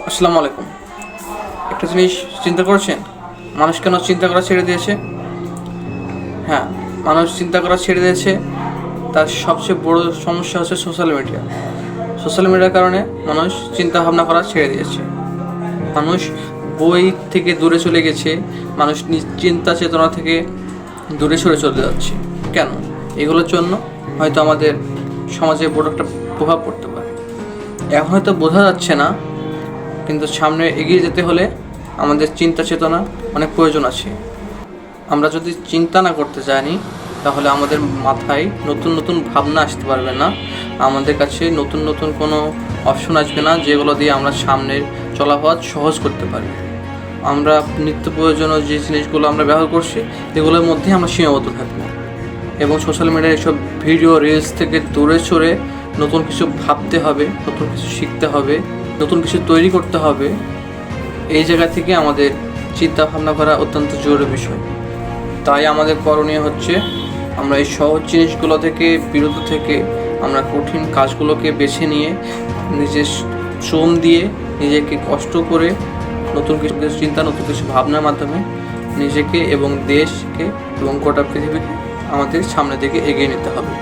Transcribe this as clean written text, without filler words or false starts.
আসসালামু আলাইকুম। একটা জিনিস চিন্তা করেছেন, মানুষ কেন চিন্তা করা ছেড়ে দিয়েছে? হ্যাঁ, মানুষ চিন্তা করা ছেড়ে দিয়েছে, তার সবচেয়ে বড় সমস্যা হচ্ছে সোশ্যাল মিডিয়া। সোশ্যাল মিডিয়ার কারণে মানুষ চিন্তা ভাবনা করা ছেড়ে দিয়েছে। মানুষ বই থেকে দূরে চলে গেছে, মানুষ চিন্তা চেতনা থেকে দূরে সরে চলে যাচ্ছে। কেন? এগুলোর জন্য হয়তো আমাদের সমাজে বড় একটা প্রভাব পড়তে পারে। এখন হয়তো বোঝা যাচ্ছে না, কিন্তু সামনে এগিয়ে যেতে হলে আমাদের চিন্তা চেতনা অনেক প্রয়োজন আছে। আমরা যদি চিন্তা না করতে জানি, তাহলে আমাদের মাথায় নতুন নতুন ভাবনা আসতে পারবে না, আমাদের কাছে নতুন নতুন কোনো অপশন আসবে না যেগুলো দিয়ে আমরা সামনের চলাপথ সহজ করতে পারি। আমরা নিত্য প্রয়োজনীয় যে জিনিসগুলো আমরা ব্যবহার করছি, এগুলোর মধ্যেই আমরা সীমাবদ্ধ থাকবো এবং সোশ্যাল মিডিয়ার এইসব ভিডিও রিলস থেকে দূরে সরে নতুন কিছু ভাবতে হবে, নতুন কিছু শিখতে হবে, নতুন কিছু তৈরি করতে হবে। এই জায়গা থেকে আমাদের চিন্তা ভাবনা করা অত্যন্ত জরুরি বিষয়। তাই আমাদের করণীয় হচ্ছে, আমরা এই সহজ জিনিসগুলো থেকে বিরত থেকে আমরা কঠিন কাজগুলোকে বেছে নিয়ে নিজের শ্রম দিয়ে নিজেকে কষ্ট করে নতুন কিছু চিন্তা, নতুন কিছু ভাবনার মাধ্যমে নিজেকে এবং দেশকে এবং গোটা পৃথিবীকে আমাদের সামনের দিকে এগিয়ে নিতে হবে।